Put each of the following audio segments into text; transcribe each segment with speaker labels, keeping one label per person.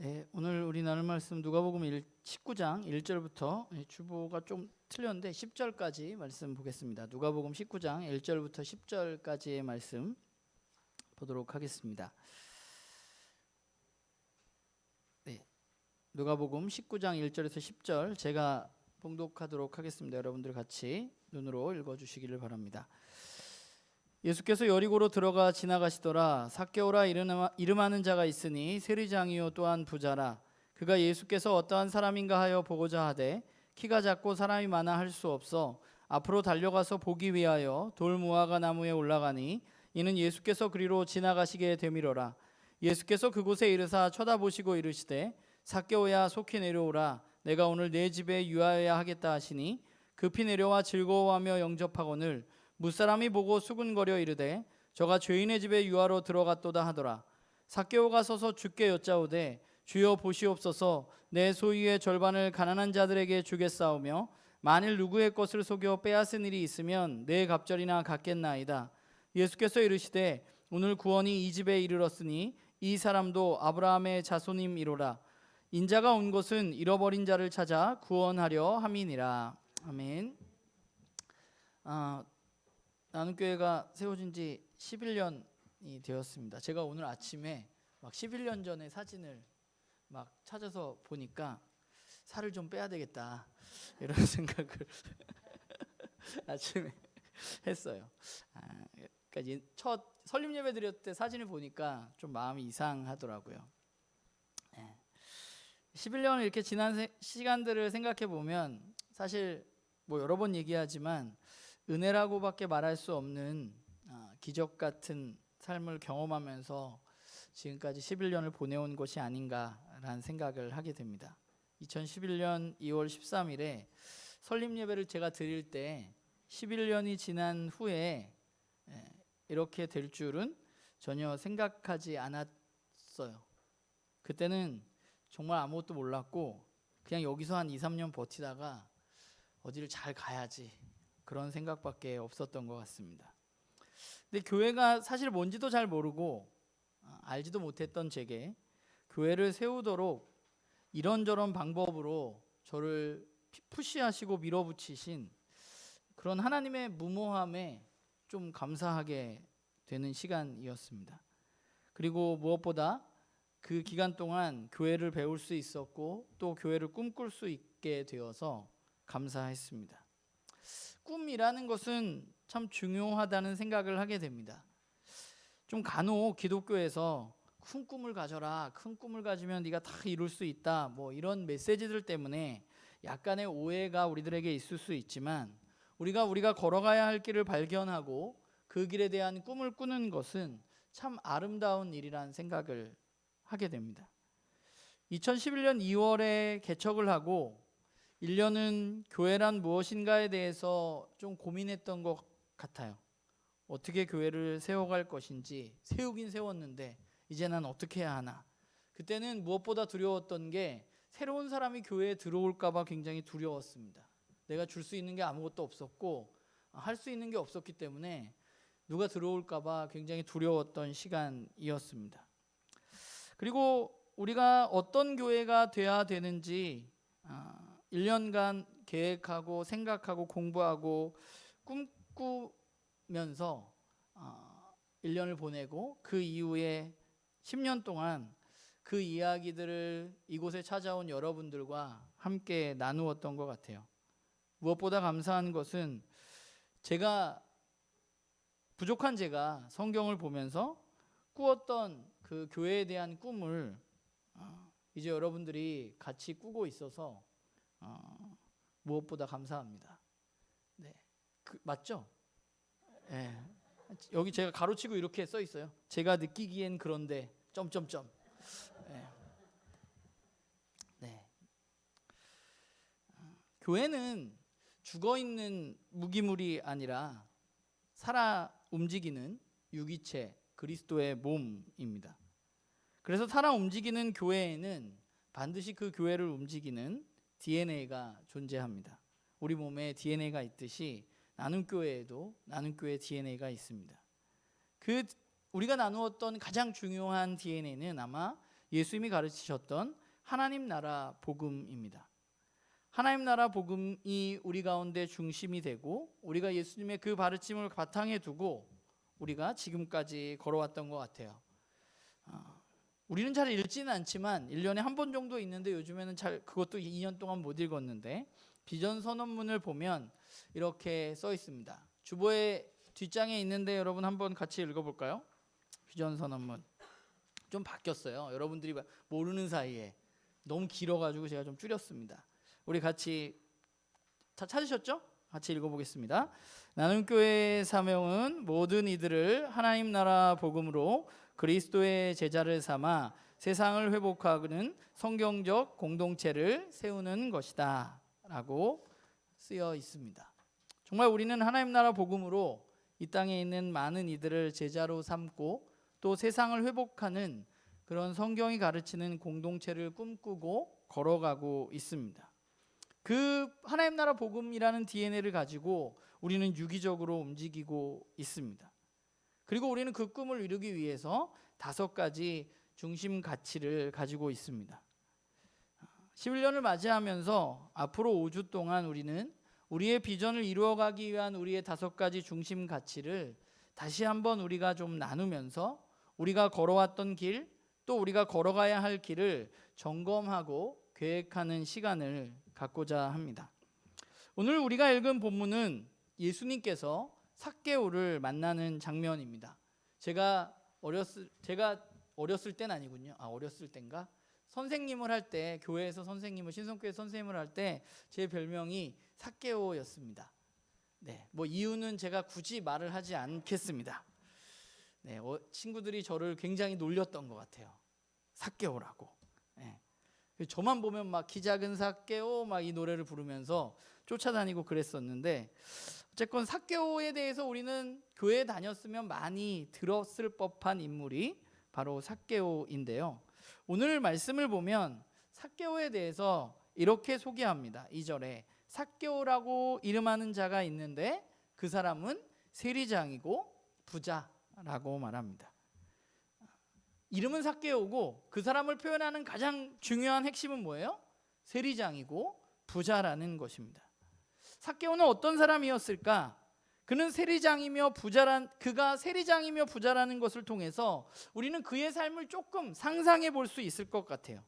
Speaker 1: 네, 오늘 우리 나눌 말씀 누가복음 19장 1절부터 주보가 좀 틀렸는데 10절까지 말씀 보겠습니다. 누가복음 19장 1절부터 10절까지의 말씀 보도록 하겠습니다. 네, 누가복음 19장 1절에서 10절 제가 봉독하도록 하겠습니다. 여러분들 같이 눈으로 읽어주시기를 바랍니다. 예수께서 여리고로 들어가 지나가시더라. 삭개오라 이름하는 자가 있으니 세리장이요 또한 부자라. 그가 예수께서 어떠한 사람인가 하여 보고자 하되 키가 작고 사람이 많아 할 수 없어 앞으로 달려가서 보기 위하여 돌 무화과 나무에 올라가니 이는 예수께서 그리로 지나가시게 되밀어라. 예수께서 그곳에 이르사 쳐다보시고 이르시되 삭개오야 속히 내려오라. 내가 오늘 내 집에 유하여야 하겠다 하시니 급히 내려와 즐거워하며 영접하거늘 무사람이 보고 수군거려 이르되 저가 죄인의 집에 유하로 들어갔도다 하더라. 삭개오가 서서 주께 여짜오되 주여 보시옵소서 내 소유의 절반을 가난한 자들에게 주겠사오며 만일 누구의 것을 속여 빼앗은 일이 있으면 내 갑절이나 갚겠나이다. 예수께서 이르시되 오늘 구원이 이 집에 이르렀으니 이 사람도 아브라함의 자손임이로라. 인자가 온 것은 잃어버린 자를 찾아 구원하려 함이니라. 아멘. 나눔교회가 세워진 지 11년이 되었습니다. 제가 오늘 아침에 막 11년 전의 사진을 막 찾아서 보니까 살을 좀 빼야 되겠다 이런 생각을 아침에 했어요. 그러니까 첫 설립 예배 드렸을 때 사진을 보니까 좀 마음이 이상하더라고요. 11년 이렇게 지난 시간들을 생각해 보면 사실 뭐 여러 번 얘기하지만 은혜라고밖에 말할 수 없는 기적 같은 삶을 경험하면서 지금까지 11년을 보내온 것이 아닌가라는 생각을 하게 됩니다. 2011년 2월 13일에 설립 예배를 제가 드릴 때 11년이 지난 후에 이렇게 될 줄은 전혀 생각하지 않았어요. 그때는 정말 아무것도 몰랐고 그냥 여기서 한 2, 3년 버티다가 어디를 잘 가야지 그런 생각밖에 없었던 것 같습니다. 근데 교회가 사실 뭔지도 잘 모르고 알지도 못했던 제게 교회를 세우도록 이런저런 방법으로 저를 푸시하시고 밀어붙이신 그런 하나님의 무모함에 좀 감사하게 되는 시간이었습니다. 그리고 무엇보다 그 기간 동안 교회를 배울 수 있었고 또 교회를 꿈꿀 수 있게 되어서 감사했습니다. 꿈이라는 것은 참 중요하다는 생각을 하게 됩니다. 좀 간혹 기독교에서 큰 꿈을 가져라, 큰 꿈을 가지면 네가 다 이룰 수 있다, 뭐 이런 메시지들 때문에 약간의 오해가 우리들에게 있을 수 있지만 우리가 걸어가야 할 길을 발견하고 그 길에 대한 꿈을 꾸는 것은 참 아름다운 일이라는 생각을 하게 됩니다. 2011년 2월에 개척을 하고 1년은 교회란 무엇인가에 대해서 좀 고민했던 것 같아요. 어떻게 교회를 세워갈 것인지 세우긴 세웠는데 이제 난 어떻게 해야 하나. 그때는 무엇보다 두려웠던 게 새로운 사람이 교회에 들어올까 봐 굉장히 두려웠습니다. 내가 줄 수 있는 게 아무것도 없었고 할 수 있는 게 없었기 때문에 누가 들어올까 봐 굉장히 두려웠던 시간이었습니다. 그리고 우리가 어떤 교회가 돼야 되는지 1년간 계획하고 생각하고 공부하고 꿈꾸면서 1년을 보내고 그 이후에 10년 동안 그 이야기들을 이곳에 찾아온 여러분들과 함께 나누었던 것 같아요. 무엇보다 감사한 것은 부족한 제가 성경을 보면서 꾸었던 그 교회에 대한 꿈을 이제 여러분들이 같이 꾸고 있어서 무엇보다 감사합니다. 네, 맞죠? 네. 여기 제가 가로치고 이렇게 써 있어요. 제가 느끼기엔 그런데 점점점. 네. 네. 교회는 죽어 있는 무기물이 아니라 살아 움직이는 유기체 그리스도의 몸입니다. 그래서 살아 움직이는 교회에는 반드시 그 교회를 움직이는 DNA가 존재합니다. 우리 몸에 DNA가 있듯이 나눔교회에도 나눔교회 DNA가 있습니다. 우리가 나누었던 가장 중요한 DNA는 아마 예수님이 가르치셨던 하나님 나라 복음입니다. 하나님 나라 복음이 우리 가운데 중심이 되고 우리가 예수님의 그 가르침을 바탕에 두고 우리가 지금까지 걸어왔던 것 같아요. 우리는 잘 읽지는 않지만 1년에 한 번 정도 있는데 요즘에는 그것도 2년 동안 못 읽었는데 비전 선언문을 보면 이렇게 써 있습니다. 주보의 뒷장에 있는데 여러분 한번 같이 읽어볼까요? 비전 선언문 좀 바뀌었어요. 여러분들이 모르는 사이에 너무 길어가지고 제가 좀 줄였습니다. 우리 같이 다 찾으셨죠? 같이 읽어보겠습니다. 나눔 교회의 사명은 모든 이들을 하나님 나라 복음으로 그리스도의 제자를 삼아 세상을 회복하는 성경적 공동체를 세우는 것이다 라고 쓰여 있습니다. 정말 우리는 하나님 나라 복음으로 이 땅에 있는 많은 이들을 제자로 삼고 또 세상을 회복하는 그런 성경이 가르치는 공동체를 꿈꾸고 걸어가고 있습니다. 그 하나님 나라 복음이라는 DNA를 가지고 우리는 유기적으로 움직이고 있습니다. 그리고 우리는 그 꿈을 이루기 위해서 5가지 중심 가치를 가지고 있습니다. 11년을 맞이하면서 앞으로 5주 동안 우리는 우리의 비전을 이루어가기 위한 우리의 5가지 중심 가치를 다시 한번 우리가 좀 나누면서 우리가 걸어왔던 길, 또 우리가 걸어가야 할 길을 점검하고 계획하는 시간을 갖고자 합니다. 오늘 우리가 읽은 본문은 예수님께서 삭개오를 만나는 장면입니다. 제가 어렸을 때는 아니군요. 어렸을 때인가? 선생님을 할 때, 교회에서 선생님을, 신성교회 선생님을 할 때 제 별명이 삭개오였습니다. 네, 뭐 이유는 제가 굳이 말을 하지 않겠습니다. 네, 친구들이 저를 굉장히 놀렸던 것 같아요. 삭개오라고. 네. 저만 보면 막 키 작은 삭개오 막 이 노래를 부르면서 쫓아다니고 그랬었는데, 어쨌건 삭개오에 대해서 우리는 교회에 다녔으면 많이 들었을 법한 인물이 바로 삭개오인데요. 오늘 말씀을 보면 삭개오에 대해서 이렇게 소개합니다. 2절에 삭개오라고 이름하는 자가 있는데 그 사람은 세리장이고 부자라고 말합니다. 이름은 삭개오고 그 사람을 표현하는 가장 중요한 핵심은 뭐예요? 세리장이고 부자라는 것입니다. 삭개오는 어떤 사람이었을까? 그가 세리장이며 부자라는 것을 통해서 우리는 그의 삶을 조금 상상해 볼 수 있을 것 같아요.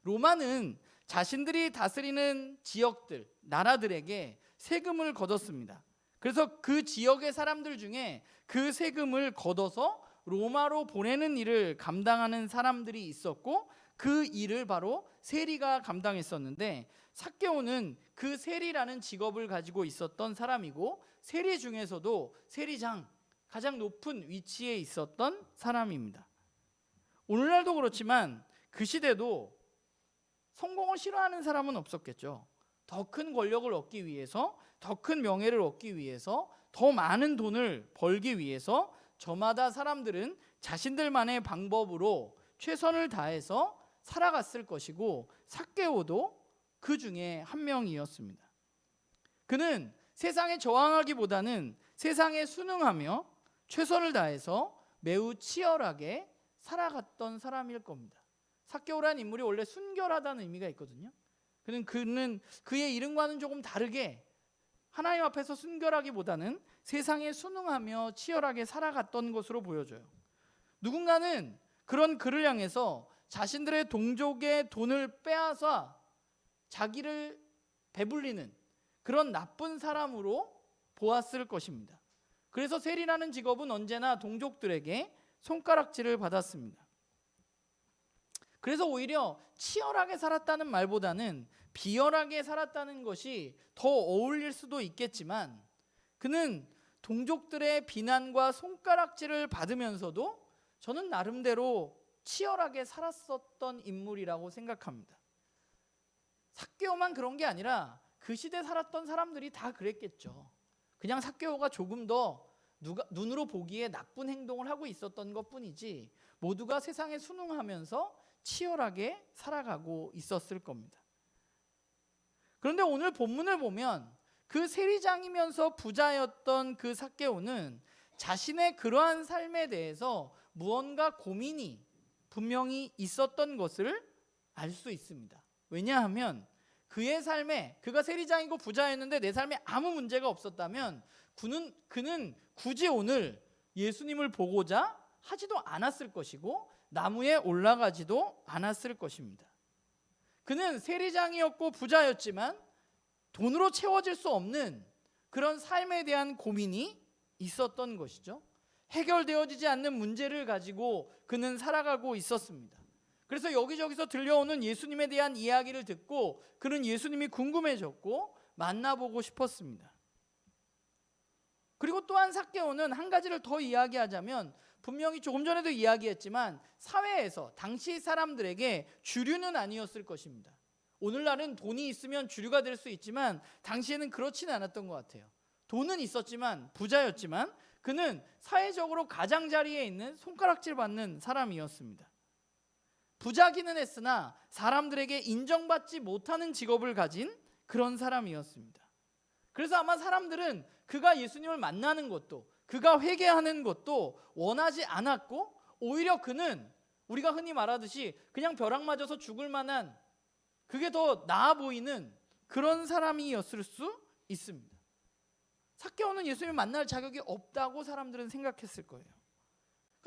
Speaker 1: 로마는 자신들이 다스리는 지역들, 나라들에게 세금을 걷었습니다. 그래서 그 지역의 사람들 중에 그 세금을 걷어서 로마로 보내는 일을 감당하는 사람들이 있었고 그 일을 바로 세리가 감당했었는데 삭개오는 그 세리라는 직업을 가지고 있었던 사람이고 세리 중에서도 세리장, 가장 높은 위치에 있었던 사람입니다. 오늘날도 그렇지만 그 시대도 성공을 싫어하는 사람은 없었겠죠. 더 큰 권력을 얻기 위해서, 더 큰 명예를 얻기 위해서, 더 많은 돈을 벌기 위해서 저마다 사람들은 자신들만의 방법으로 최선을 다해서 살아갔을 것이고 삭개오도 그 중에 한 명이었습니다. 그는 세상에 저항하기보다는 세상에 순응하며 최선을 다해서 매우 치열하게 살아갔던 사람일 겁니다. 삭개오라는 인물이 원래 순결하다는 의미가 있거든요. 그는 그의 이름과는 조금 다르게 하나님 앞에서 순결하기보다는 세상에 순응하며 치열하게 살아갔던 것으로 보여져요. 누군가는 그런 그를 향해서 자신들의 동족의 돈을 빼앗아 자기를 배불리는 그런 나쁜 사람으로 보았을 것입니다. 그래서 세리라는 직업은 언제나 동족들에게 손가락질을 받았습니다. 그래서 오히려 치열하게 살았다는 말보다는 비열하게 살았다는 것이 더 어울릴 수도 있겠지만 그는 동족들의 비난과 손가락질을 받으면서도 저는 나름대로 치열하게 살았었던 인물이라고 생각합니다. 삭개오만 그런 게 아니라 그 시대 살았던 사람들이 다 그랬겠죠. 그냥 삭개오가 조금 더 눈으로 보기에 나쁜 행동을 하고 있었던 것뿐이지 모두가 세상에 순응하면서 치열하게 살아가고 있었을 겁니다. 그런데 오늘 본문을 보면 그 세리장이면서 부자였던 그 삭개오는 자신의 그러한 삶에 대해서 무언가 고민이 분명히 있었던 것을 알 수 있습니다. 왜냐하면 그의 삶에, 그가 세리장이고 부자였는데 내 삶에 아무 문제가 없었다면 그는 굳이 오늘 예수님을 보고자 하지도 않았을 것이고 나무에 올라가지도 않았을 것입니다. 그는 세리장이었고 부자였지만 돈으로 채워질 수 없는 그런 삶에 대한 고민이 있었던 것이죠. 해결되어지지 않는 문제를 가지고 그는 살아가고 있었습니다. 그래서 여기저기서 들려오는 예수님에 대한 이야기를 듣고 그는 예수님이 궁금해졌고 만나보고 싶었습니다. 그리고 또한 삭개오는 한 가지를 더 이야기하자면, 분명히 조금 전에도 이야기했지만 사회에서 당시 사람들에게 주류는 아니었을 것입니다. 오늘날은 돈이 있으면 주류가 될 수 있지만 당시에는 그렇지는 않았던 것 같아요. 돈은 있었지만, 부자였지만 그는 사회적으로 가장자리에 있는 손가락질 받는 사람이었습니다. 부자기는 했으나 사람들에게 인정받지 못하는 직업을 가진 그런 사람이었습니다. 그래서 아마 사람들은 그가 예수님을 만나는 것도, 그가 회개하는 것도 원하지 않았고, 오히려 그는 우리가 흔히 말하듯이 그냥 벼락 맞아서 죽을 만한, 그게 더 나아 보이는 그런 사람이었을 수 있습니다. 삭개오는 예수님을 만날 자격이 없다고 사람들은 생각했을 거예요.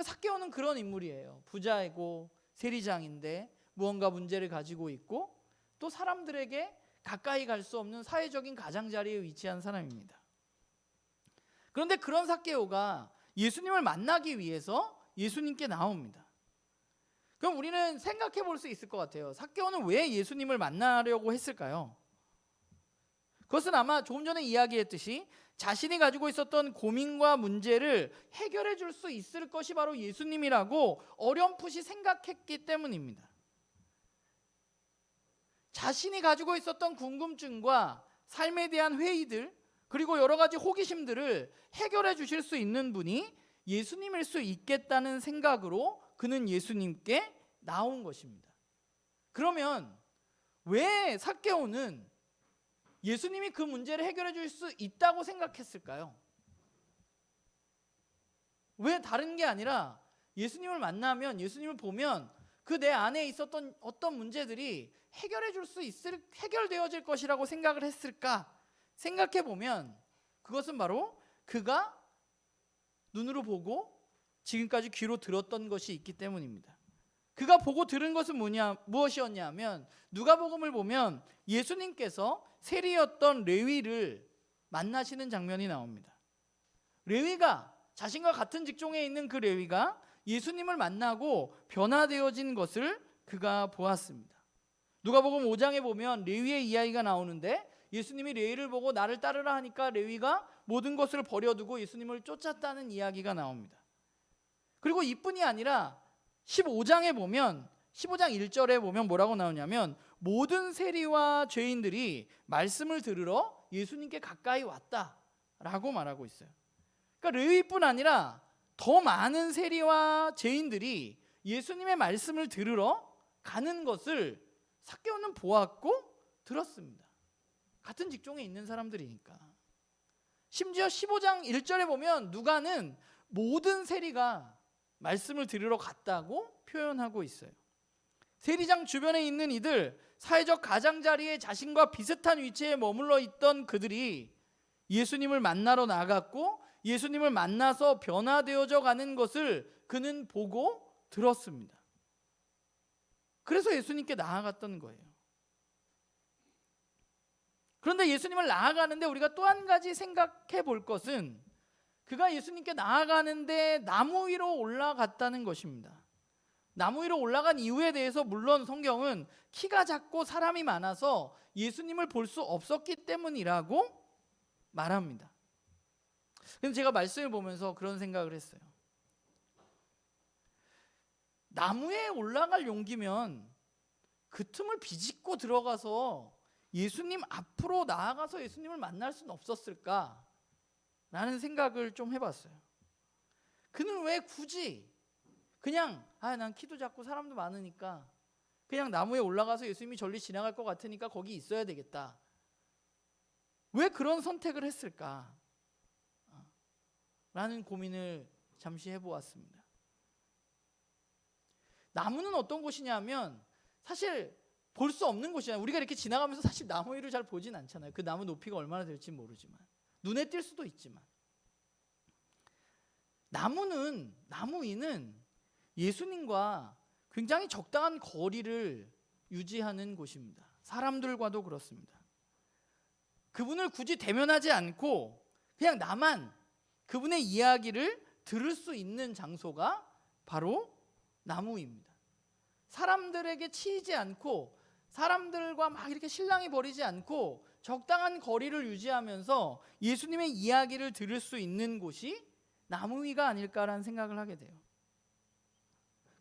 Speaker 1: 삭개오는 그런 인물이에요. 부자이고 세리장인데 무언가 문제를 가지고 있고 또 사람들에게 가까이 갈 수 없는 사회적인 가장자리에 위치한 사람입니다. 그런데 그런 삭개오가 예수님을 만나기 위해서 예수님께 나옵니다. 그럼 우리는 생각해 볼 수 있을 것 같아요. 삭개오는 왜 예수님을 만나려고 했을까요? 그것은 아마 조금 전에 이야기했듯이 자신이 가지고 있었던 고민과 문제를 해결해 줄 수 있을 것이 바로 예수님이라고 어렴풋이 생각했기 때문입니다. 자신이 가지고 있었던 궁금증과 삶에 대한 회의들, 그리고 여러 가지 호기심들을 해결해 주실 수 있는 분이 예수님일 수 있겠다는 생각으로 그는 예수님께 나온 것입니다. 그러면 왜 삭개오는 예수님이 그 문제를 해결해 줄 수 있다고 생각했을까요? 왜 다른 게 아니라 예수님을 만나면, 예수님을 보면 그 내 안에 있었던 어떤 문제들이 해결되어질 것이라고 생각을 했을까? 생각해 보면 그것은 바로 그가 눈으로 보고 지금까지 귀로 들었던 것이 있기 때문입니다. 그가 보고 들은 것은 무엇이었냐 하면, 누가복음을 보면 예수님께서 세리였던 레위를 만나시는 장면이 나옵니다. 레위가, 자신과 같은 직종에 있는 그 레위가 예수님을 만나고 변화되어진 것을 그가 보았습니다. 누가복음 5장에 보면 레위의 이야기가 나오는데, 예수님이 레위를 보고 나를 따르라 하니까 레위가 모든 것을 버려두고 예수님을 쫓았다는 이야기가 나옵니다. 그리고 이뿐이 아니라 15장에 보면, 15장 1절에 보면 뭐라고 나오냐면, 모든 세리와 죄인들이 말씀을 들으러 예수님께 가까이 왔다라고 말하고 있어요. 그러니까 레위뿐 아니라 더 많은 세리와 죄인들이 예수님의 말씀을 들으러 가는 것을 삭개오는 보았고 들었습니다. 같은 직종에 있는 사람들이니까. 심지어 15장 1절에 보면 누가는 모든 세리가 말씀을 들으러 갔다고 표현하고 있어요. 세리장 주변에 있는 이들, 사회적 가장자리에 자신과 비슷한 위치에 머물러 있던 그들이 예수님을 만나러 나갔고 예수님을 만나서 변화되어져 가는 것을 그는 보고 들었습니다. 그래서 예수님께 나아갔던 거예요. 그런데 예수님을 나아가는데 우리가 또 한 가지 생각해 볼 것은, 그가 예수님께 나아가는데 나무 위로 올라갔다는 것입니다. 나무 위로 올라간 이유에 대해서 물론 성경은 키가 작고 사람이 많아서 예수님을 볼 수 없었기 때문이라고 말합니다. 근데 제가 말씀을 보면서 그런 생각을 했어요. 나무에 올라갈 용기면 그 틈을 비집고 들어가서 예수님 앞으로 나아가서 예수님을 만날 수는 없었을까? 라는 생각을 좀 해봤어요. 그는 왜 굳이 그냥 난 키도 작고 사람도 많으니까 그냥 나무에 올라가서 예수님이 저리 지나갈 것 같으니까 거기 있어야 되겠다. 왜 그런 선택을 했을까? 라는 고민을 잠시 해보았습니다. 나무는 어떤 곳이냐면 사실 볼 수 없는 곳이잖아요. 우리가 이렇게 지나가면서 사실 나무 위를 잘 보진 않잖아요. 그 나무 높이가 얼마나 될지 모르지만, 눈에 띌 수도 있지만, 나무 위는 예수님과 굉장히 적당한 거리를 유지하는 곳입니다. 사람들과도 그렇습니다. 그분을 굳이 대면하지 않고 그냥 나만 그분의 이야기를 들을 수 있는 장소가 바로 나무입니다. 사람들에게 치이지 않고 사람들과 막 이렇게 실랑이 벌이지 않고 적당한 거리를 유지하면서 예수님의 이야기를 들을 수 있는 곳이 나무 위가 아닐까라는 생각을 하게 돼요.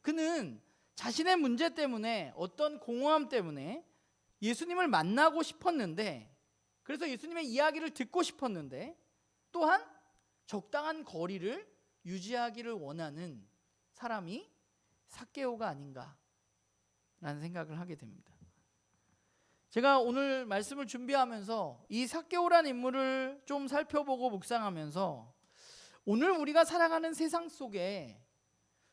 Speaker 1: 그는 자신의 문제 때문에, 어떤 공허함 때문에 예수님을 만나고 싶었는데, 그래서 예수님의 이야기를 듣고 싶었는데, 또한 적당한 거리를 유지하기를 원하는 사람이 삭개오가 아닌가라는 생각을 하게 됩니다. 제가 오늘 말씀을 준비하면서 이 삭개오라는 인물을 좀 살펴보고 묵상하면서 오늘 우리가 살아가는 세상 속에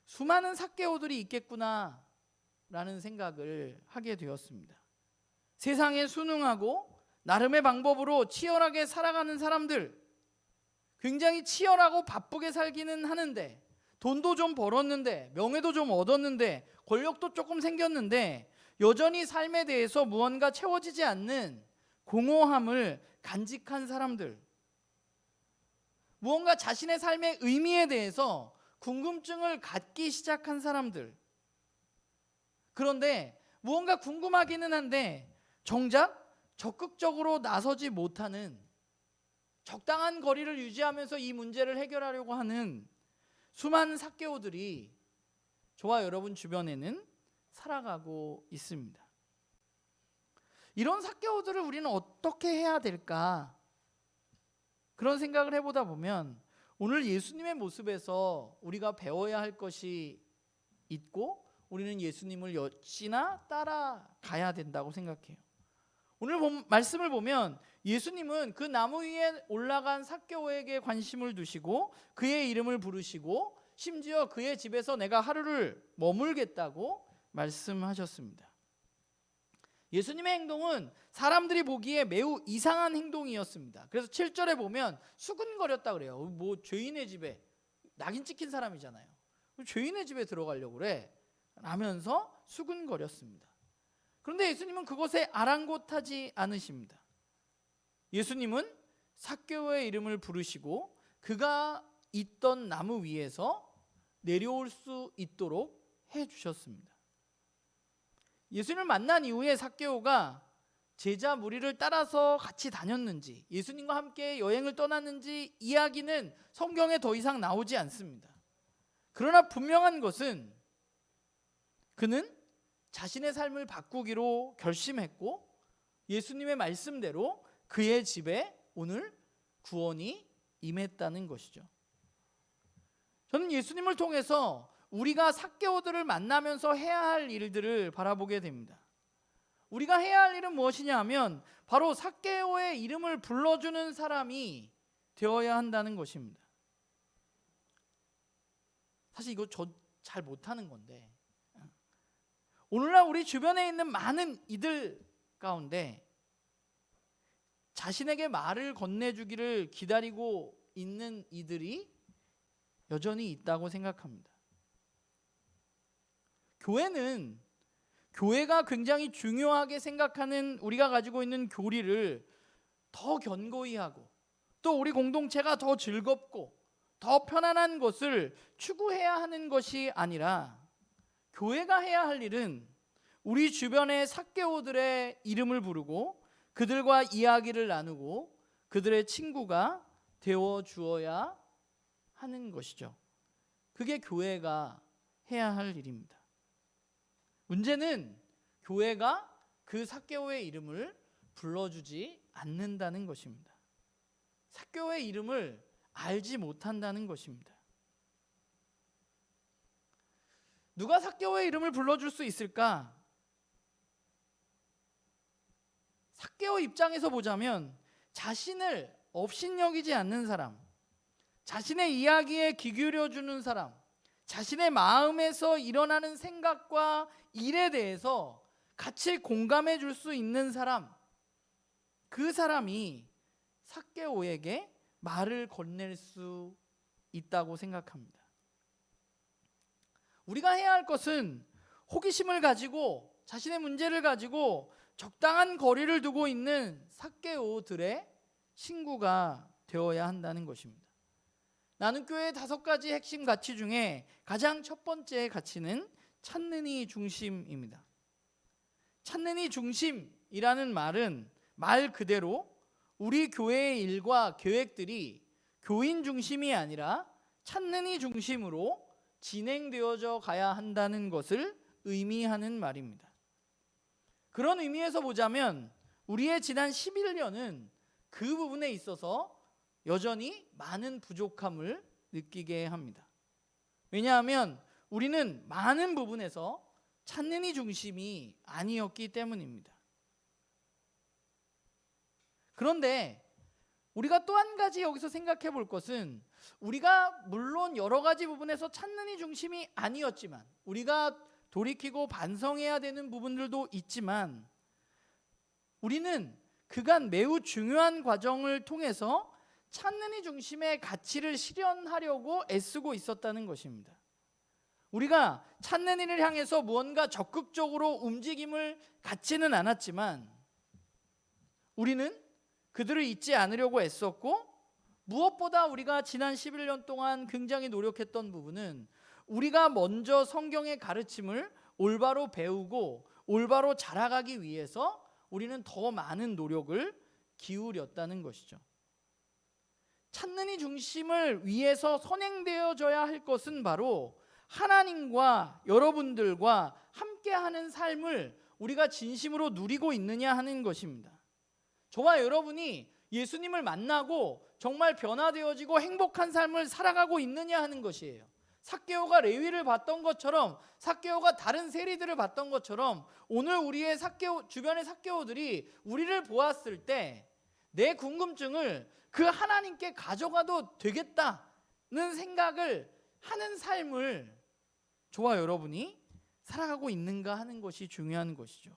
Speaker 1: 수많은 삭개오들이 있겠구나라는 생각을 하게 되었습니다. 세상에 순응하고 나름의 방법으로 치열하게 살아가는 사람들, 굉장히 치열하고 바쁘게 살기는 하는데, 돈도 좀 벌었는데, 명예도 좀 얻었는데, 권력도 조금 생겼는데 여전히 삶에 대해서 무언가 채워지지 않는 공허함을 간직한 사람들, 무언가 자신의 삶의 의미에 대해서 궁금증을 갖기 시작한 사람들, 그런데 무언가 궁금하기는 한데 정작 적극적으로 나서지 못하는, 적당한 거리를 유지하면서 이 문제를 해결하려고 하는 수많은 삭개오들이 저와 여러분 주변에는 살아가고 있습니다. 이런 삭개오들을 우리는 어떻게 해야 될까? 그런 생각을 해보다 보면 오늘 예수님의 모습에서 우리가 배워야 할 것이 있고, 우리는 예수님을 역시나 따라가야 된다고 생각해요. 오늘 말씀을 보면 예수님은 그 나무 위에 올라간 삭개오에게 관심을 두시고 그의 이름을 부르시고 심지어 그의 집에서 내가 하루를 머물겠다고 말씀하셨습니다. 예수님의 행동은 사람들이 보기에 매우 이상한 행동이었습니다. 그래서 7절에 보면 수근거렸다 그래요. 뭐 죄인의 집에, 낙인 찍힌 사람이잖아요. 죄인의 집에 들어가려고 그래 라면서 수근거렸습니다. 그런데 예수님은 그것에 아랑곳하지 않으십니다. 예수님은 삭개오의 이름을 부르시고 그가 있던 나무 위에서 내려올 수 있도록 해주셨습니다. 예수님을 만난 이후에 삭개오가 제자 무리를 따라서 같이 다녔는지, 예수님과 함께 여행을 떠났는지 이야기는 성경에 더 이상 나오지 않습니다. 그러나 분명한 것은 그는 자신의 삶을 바꾸기로 결심했고 예수님의 말씀대로 그의 집에 오늘 구원이 임했다는 것이죠. 저는 예수님을 통해서 우리가 삭개오들을 만나면서 해야 할 일들을 바라보게 됩니다. 우리가 해야 할 일은 무엇이냐 하면 바로 삭개오의 이름을 불러주는 사람이 되어야 한다는 것입니다. 사실 이거 저 잘 못하는 건데, 오늘날 우리 주변에 있는 많은 이들 가운데 자신에게 말을 건네주기를 기다리고 있는 이들이 여전히 있다고 생각합니다. 교회가 굉장히 중요하게 생각하는, 우리가 가지고 있는 교리를 더 견고히 하고 또 우리 공동체가 더 즐겁고 더 편안한 것을 추구해야 하는 것이 아니라, 교회가 해야 할 일은 우리 주변의 삭개오들의 이름을 부르고 그들과 이야기를 나누고 그들의 친구가 되어 주어야 하는 것이죠. 그게 교회가 해야 할 일입니다. 문제는 교회가 그 삭개오의 이름을 불러주지 않는다는 것입니다. 삭개오의 이름을 알지 못한다는 것입니다. 누가 삭개오의 이름을 불러줄 수 있을까? 삭개오 입장에서 보자면 자신을 업신여기지 않는 사람, 자신의 이야기에 귀 기울여주는 사람, 자신의 마음에서 일어나는 생각과 일에 대해서 같이 공감해 줄 수 있는 사람, 그 사람이 삭개오에게 말을 건넬 수 있다고 생각합니다. 우리가 해야 할 것은 호기심을 가지고 자신의 문제를 가지고 적당한 거리를 두고 있는 삭개오들의 친구가 되어야 한다는 것입니다. 나는 교회의 5가지 핵심 가치 중에 가장 첫 번째 가치는 찾는 이 중심입니다. 찾는 이 중심이라는 말은 말 그대로 우리 교회의 일과 계획들이 교인 중심이 아니라 찾는 이 중심으로 진행되어져 가야 한다는 것을 의미하는 말입니다. 그런 의미에서 보자면 우리의 지난 11년은 그 부분에 있어서 여전히 많은 부족함을 느끼게 합니다. 왜냐하면 우리는 많은 부분에서 찾는 이 중심이 아니었기 때문입니다. 그런데 우리가 또 한 가지 여기서 생각해 볼 것은, 우리가 물론 여러 가지 부분에서 찾는 이 중심이 아니었지만, 우리가 돌이키고 반성해야 되는 부분들도 있지만, 우리는 그간 매우 중요한 과정을 통해서 찾는 이 중심의 가치를 실현하려고 애쓰고 있었다는 것입니다. 우리가 찾는 이를 향해서 무언가 적극적으로 움직임을 갖지는 않았지만, 우리는 그들을 잊지 않으려고 애썼고, 무엇보다 우리가 지난 11년 동안 굉장히 노력했던 부분은 우리가 먼저 성경의 가르침을 올바로 배우고 올바로 자라가기 위해서 우리는 더 많은 노력을 기울였다는 것이죠. 찾는 이 중심을 위해서 선행되어져야 할 것은 바로 하나님과 여러분들과 함께하는 삶을 우리가 진심으로 누리고 있느냐 하는 것입니다. 저와 여러분이 예수님을 만나고 정말 변화되어지고 행복한 삶을 살아가고 있느냐 하는 것이에요. 삭개오가 레위를 봤던 것처럼, 삭개오가 다른 세리들을 봤던 것처럼, 오늘 우리의 주변의 삭개오들이 우리를 보았을 때 내 궁금증을 그 하나님께 가져가도 되겠다는 생각을 하는 삶을 저와 여러분이 살아가고 있는가 하는 것이 중요한 것이죠.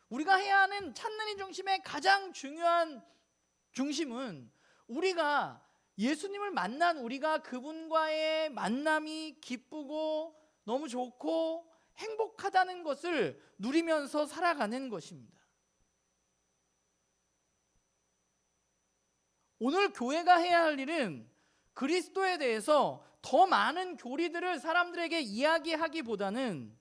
Speaker 1: 우리가 해야 하는 찾는 이 중심의 가장 중요한 중심은, 우리가 예수님을 만난 우리가 그분과의 만남이 기쁘고 너무 좋고 행복하다는 것을 누리면서 살아가는 것입니다. 오늘 교회가 해야 할 일은 그리스도에 대해서 더 많은 교리들을 사람들에게 이야기하기보다는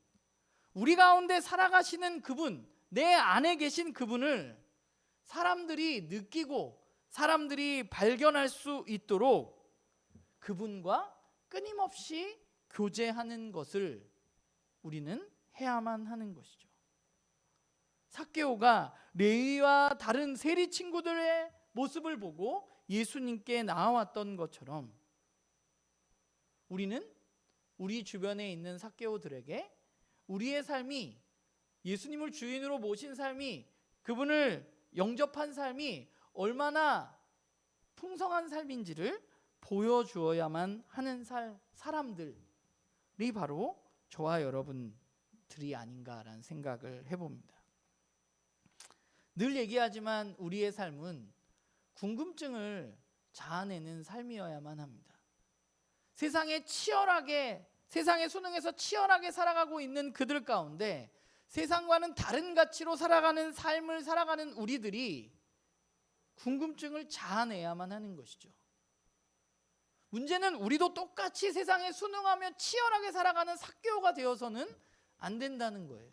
Speaker 1: 우리 가운데 살아가시는 그분, 내 안에 계신 그분을 사람들이 느끼고 사람들이 발견할 수 있도록 그분과 끊임없이 교제하는 것을 우리는 해야만 하는 것이죠. 삭개오가 레위와 다른 세리 친구들의 모습을 보고 예수님께 나아왔던 것처럼, 우리는 우리 주변에 있는 삭개오들에게 우리의 삶이, 예수님을 주인으로 모신 삶이, 그분을 영접한 삶이 얼마나 풍성한 삶인지를 보여주어야만 하는 사람들이 바로 저와 여러분들이 아닌가라는 생각을 해봅니다. 늘 얘기하지만 우리의 삶은 궁금증을 자아내는 삶이어야만 합니다. 세상의 수능에서 치열하게 살아가고 있는 그들 가운데 세상과는 다른 가치로 살아가는 삶을 살아가는 우리들이 궁금증을 자아내야만 하는 것이죠. 문제는 우리도 똑같이 세상에 순응하며 치열하게 살아가는 삭개오가 되어서는 안 된다는 거예요.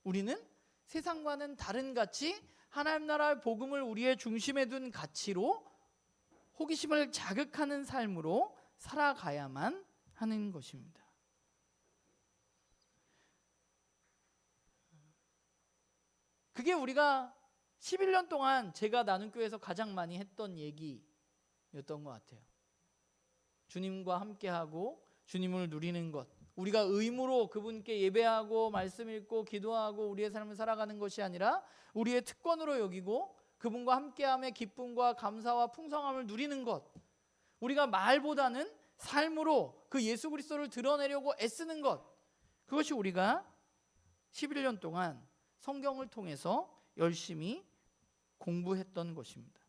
Speaker 1: 우리는 세상과는 다른 가치, 하나님 나라의 복음을 우리의 중심에 둔 가치로 호기심을 자극하는 삶으로 살아가야만 하는 것입니다. 그게 우리가 11년 동안 제가 나눔교회에서 가장 많이 했던 얘기였던 것 같아요. 주님과 함께하고 주님을 누리는 것, 우리가 의무로 그분께 예배하고 말씀 읽고 기도하고 우리의 삶을 살아가는 것이 아니라 우리의 특권으로 여기고 그분과 함께함의 기쁨과 감사와 풍성함을 누리는 것, 우리가 말보다는 삶으로 그 예수 그리스도를 드러내려고 애쓰는 것, 그것이 우리가 11년 동안 성경을 통해서 열심히 공부했던 것입니다.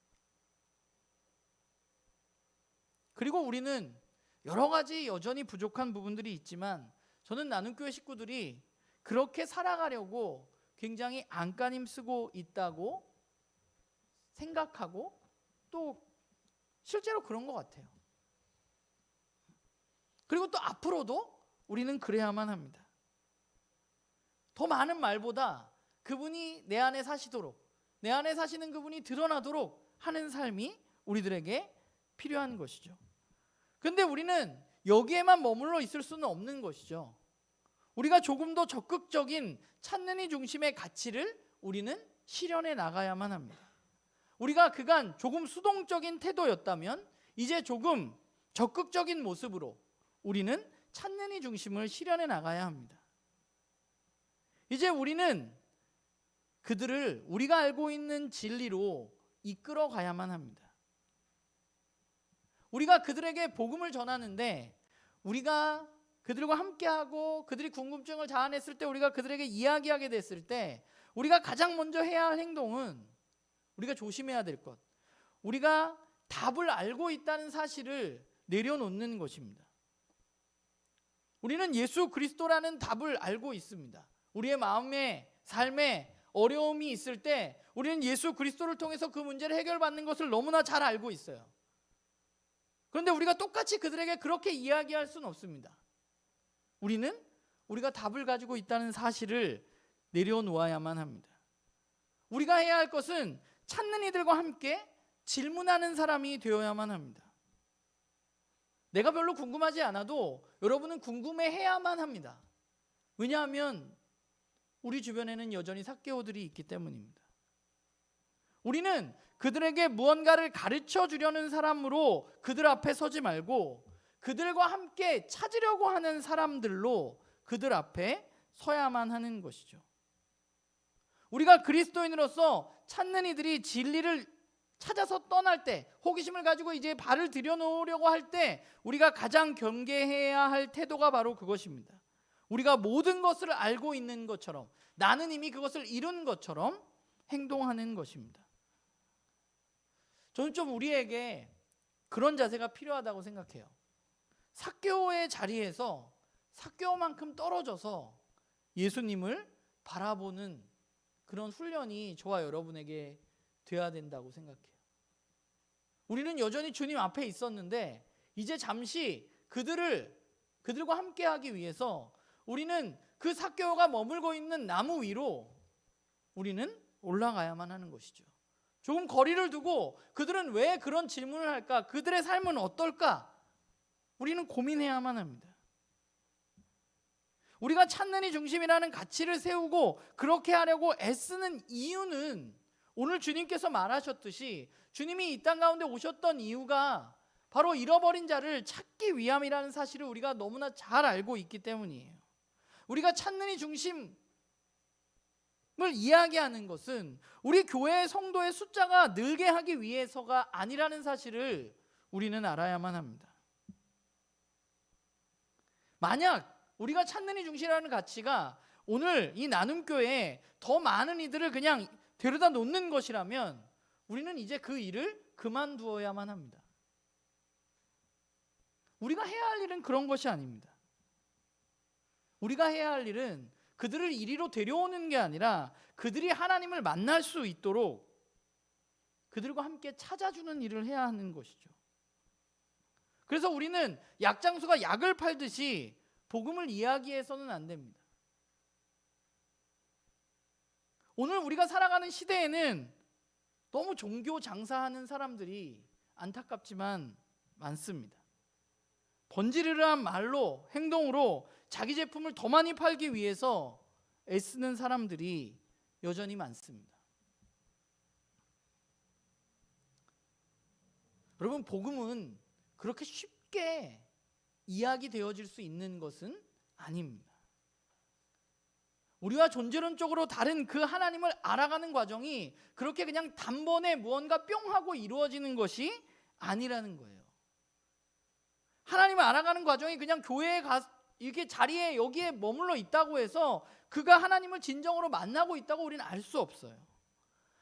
Speaker 1: 그리고 우리는 여러 가지 여전히 부족한 부분들이 있지만 저는 나눔교회 식구들이 그렇게 살아가려고 굉장히 안간힘 쓰고 있다고 생각하고 또 실제로 그런 것 같아요. 그리고 또 앞으로도 우리는 그래야만 합니다. 더 많은 말보다 그분이 내 안에 사시도록, 내 안에 사시는 그분이 드러나도록 하는 삶이 우리들에게 필요한 것이죠. 그런데 우리는 여기에만 머물러 있을 수는 없는 것이죠. 우리가 조금 더 적극적인 찾는 이 중심의 가치를 우리는 실현해 나가야만 합니다. 우리가 그간 조금 수동적인 태도였다면 이제 조금 적극적인 모습으로 우리는 찾는 이 중심을 실현해 나가야 합니다. 이제 우리는 그들을 우리가 알고 있는 진리로 이끌어 가야만 합니다. 우리가 그들에게 복음을 전하는데 우리가 그들과 함께하고 그들이 궁금증을 자아냈을 때 우리가 그들에게 이야기하게 됐을 때 우리가 가장 먼저 해야 할 행동은 우리가 조심해야 될 것, 우리가 답을 알고 있다는 사실을 내려놓는 것입니다. 우리는 예수 그리스도라는 답을 알고 있습니다. 우리의 마음에 삶에 어려움이 있을 때 우리는 예수 그리스도를 통해서 그 문제를 해결받는 것을 너무나 잘 알고 있어요. 그런데 우리가 똑같이 그들에게 그렇게 이야기할 수는 없습니다. 우리는 우리가 답을 가지고 있다는 사실을 내려놓아야만 합니다. 우리가 해야 할 것은 찾는 이들과 함께 질문하는 사람이 되어야만 합니다. 내가 별로 궁금하지 않아도 여러분은 궁금해해야만 합니다. 왜냐하면 우리 주변에는 여전히 삭개오들이 있기 때문입니다. 우리는 그들에게 무언가를 가르쳐 주려는 사람으로 그들 앞에 서지 말고 그들과 함께 찾으려고 하는 사람들로 그들 앞에 서야만 하는 것이죠. 우리가 그리스도인으로서 찾는 이들이 진리를 찾아서 떠날 때, 호기심을 가지고 이제 발을 들여놓으려고 할 때 우리가 가장 경계해야 할 태도가 바로 그것입니다. 우리가 모든 것을 알고 있는 것처럼, 나는 이미 그것을 이룬 것처럼 행동하는 것입니다. 저는 좀 우리에게 그런 자세가 필요하다고 생각해요. 삭개오의 자리에서 삭개오만큼 떨어져서 예수님을 바라보는 그런 훈련이 저와 여러분에게 돼야 된다고 생각해요. 우리는 여전히 주님 앞에 있었는데 이제 잠시 그들과 함께하기 위해서 우리는 그 삭개오가 머물고 있는 나무 위로 우리는 올라가야만 하는 것이죠. 조금 거리를 두고 그들은 왜 그런 질문을 할까? 그들의 삶은 어떨까? 우리는 고민해야만 합니다. 우리가 찾는 이 중심이라는 가치를 세우고 그렇게 하려고 애쓰는 이유는 오늘 주님께서 말하셨듯이 주님이 이 땅 가운데 오셨던 이유가 바로 잃어버린 자를 찾기 위함이라는 사실을 우리가 너무나 잘 알고 있기 때문이에요. 우리가 찾는 이 중심을 이야기하는 것은 우리 교회의 성도의 숫자가 늘게 하기 위해서가 아니라는 사실을 우리는 알아야만 합니다. 만약 우리가 찾는 이 중심이라는 가치가 오늘 이 나눔교회에 더 많은 이들을 그냥 데려다 놓는 것이라면 우리는 이제 그 일을 그만두어야만 합니다. 우리가 해야 할 일은 그런 것이 아닙니다. 우리가 해야 할 일은 그들을 이리로 데려오는 게 아니라 그들이 하나님을 만날 수 있도록 그들과 함께 찾아주는 일을 해야 하는 것이죠. 그래서 우리는 약장수가 약을 팔듯이 복음을 이야기해서는 안 됩니다. 오늘 우리가 살아가는 시대에는 너무 종교 장사하는 사람들이 안타깝지만 많습니다. 번지르르한 말로, 행동으로 자기 제품을 더 많이 팔기 위해서 애쓰는 사람들이 여전히 많습니다. 여러분, 복음은 그렇게 쉽게 이야기되어질 수 있는 것은 아닙니다. 우리와 존재론적으로 다른 그 하나님을 알아가는 과정이 그렇게 그냥 단번에 무언가 뿅 하고 이루어지는 것이 아니라는 거예요. 하나님을 알아가는 과정이 그냥 교회에 이게 자리에 여기에 머물러 있다고 해서 그가 하나님을 진정으로 만나고 있다고 우리는 알 수 없어요.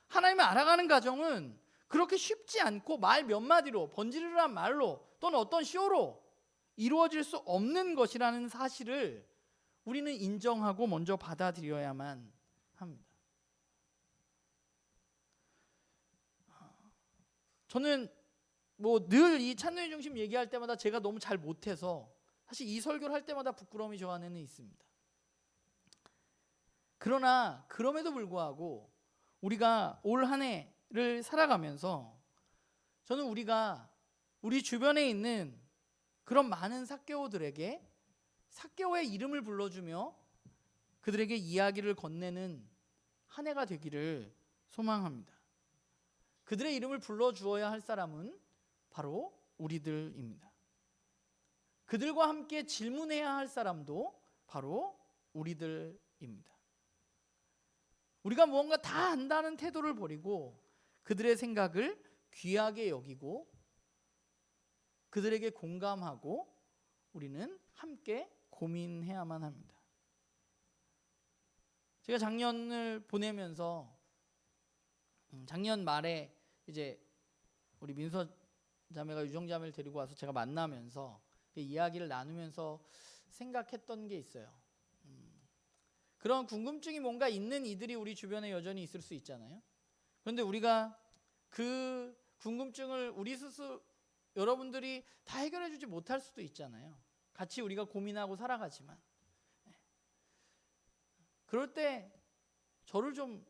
Speaker 1: 하나님을 알아가는 과정은 그렇게 쉽지 않고 말 몇 마디로, 번지르르한 말로 또는 어떤 쇼로 이루어질 수 없는 것이라는 사실을 우리는 인정하고 먼저 받아들여야만 합니다. 저는 늘 이 찬송의 중심 얘기할 때마다 제가 너무 잘 못해서 사실 이 설교를 할 때마다 부끄러움이 저 안에는 있습니다. 그러나 그럼에도 불구하고 우리가 올 한 해를 살아가면서 저는 우리가 우리 주변에 있는 그런 많은 삭개오들에게 삭개오의 이름을 불러주며 그들에게 이야기를 건네는 한 해가 되기를 소망합니다. 그들의 이름을 불러주어야 할 사람은 바로 우리들입니다. 그들과 함께 질문해야 할 사람도 바로 우리들입니다. 우리가 무언가 다 안다는 태도를 버리고 그들의 생각을 귀하게 여기고 그들에게 공감하고 우리는 함께 고민해야만 합니다. 제가 작년을 보내면서 작년 말에 이제 우리 민서 자매가 유정 자매를 데리고 와서 제가 만나면서 이야기를 나누면서 생각했던 게 있어요. 그런 궁금증이 뭔가 있는 이들이 우리 주변에 여전히 있을 수 있잖아요. 그런데 우리가 그 궁금증을 우리 스스로 여러분들이 다 해결해 주지 못할 수도 있잖아요. 같이 우리가 고민하고 살아가지만 그럴 때 저를 좀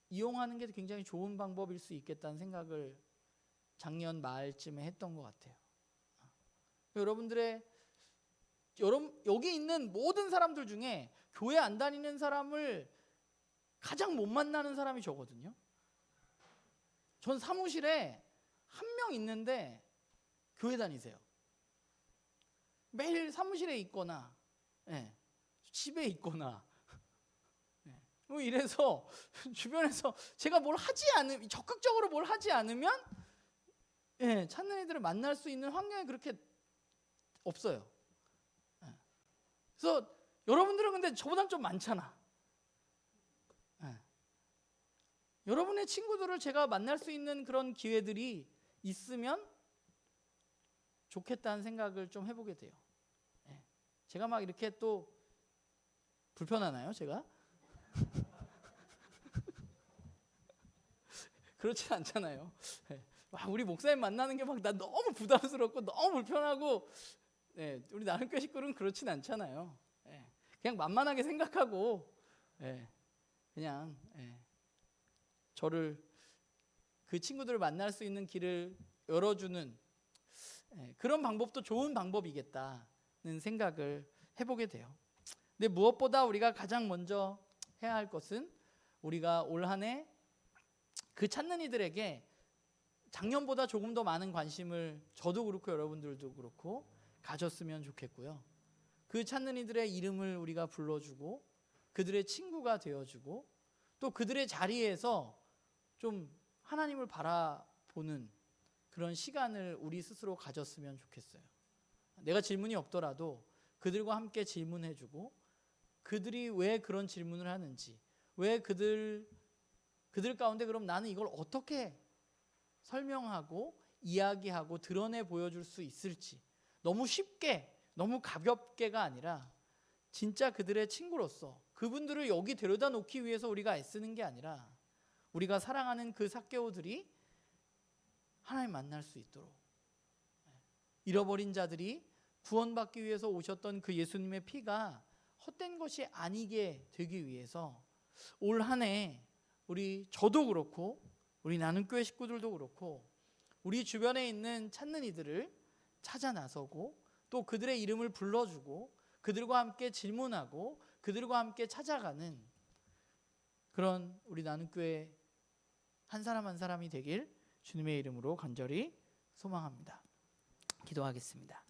Speaker 1: 이용하는 게 굉장히 좋은 방법일 수 있겠다는 생각을 작년 말쯤에 했던 것 같아요. 여기 있는 모든 사람들 중에 교회 안 다니는 사람을 가장 못 만나는 사람이 저거든요. 전 사무실에 한 명 있는데 교회 다니세요. 매일 사무실에 있거나 집에 있거나 이래서 주변에서 제가 적극적으로 뭘 하지 않으면 찾는 애들을 만날 수 있는 환경이 그렇게 없어요. 그래서 여러분들은 근데 저보단 좀 많잖아. 여러분의 친구들을 제가 만날 수 있는 그런 기회들이 있으면 좋겠다는 생각을 좀 해보게 돼요. 제가 막 이렇게 또 불편하나요, 제가? 그렇진 않잖아요. 우리 목사님 만나는 게 막 나 너무 부담스럽고 너무 불편하고 우리 나눔교회 식구는 그렇진 않잖아요. 그냥 만만하게 생각하고 그냥 저를 그 친구들을 만날 수 있는 길을 열어주는 그런 방법도 좋은 방법이겠다는 생각을 해보게 돼요. 근데 무엇보다 우리가 가장 먼저 해야 할 것은 우리가 올 한 해 그 찾는 이들에게 작년보다 조금 더 많은 관심을 저도 그렇고 여러분들도 그렇고 가졌으면 좋겠고요. 그 찾는 이들의 이름을 우리가 불러주고 그들의 친구가 되어주고 또 그들의 자리에서 좀 하나님을 바라보는 그런 시간을 우리 스스로 가졌으면 좋겠어요. 내가 질문이 없더라도 그들과 함께 질문해주고 그들이 왜 그런 질문을 하는지, 왜 그들 가운데 그럼 나는 이걸 어떻게 설명하고 이야기하고 드러내 보여줄 수 있을지, 너무 쉽게 너무 가볍게가 아니라 진짜 그들의 친구로서 그분들을 여기 데려다 놓기 위해서 우리가 애쓰는 게 아니라 우리가 사랑하는 그 삭개오들이 하나님 만날 수 있도록, 잃어버린 자들이 구원받기 위해서 오셨던 그 예수님의 피가 헛된 것이 아니게 되기 위해서 올 한 해 저도 그렇고 우리 나눔교회 식구들도 그렇고 우리 주변에 있는 찾는 이들을 찾아 나서고 또 그들의 이름을 불러주고 그들과 함께 질문하고 그들과 함께 찾아가는 그런 우리 나눔교회 한 사람 한 사람이 되길 주님의 이름으로 간절히 소망합니다. 기도하겠습니다.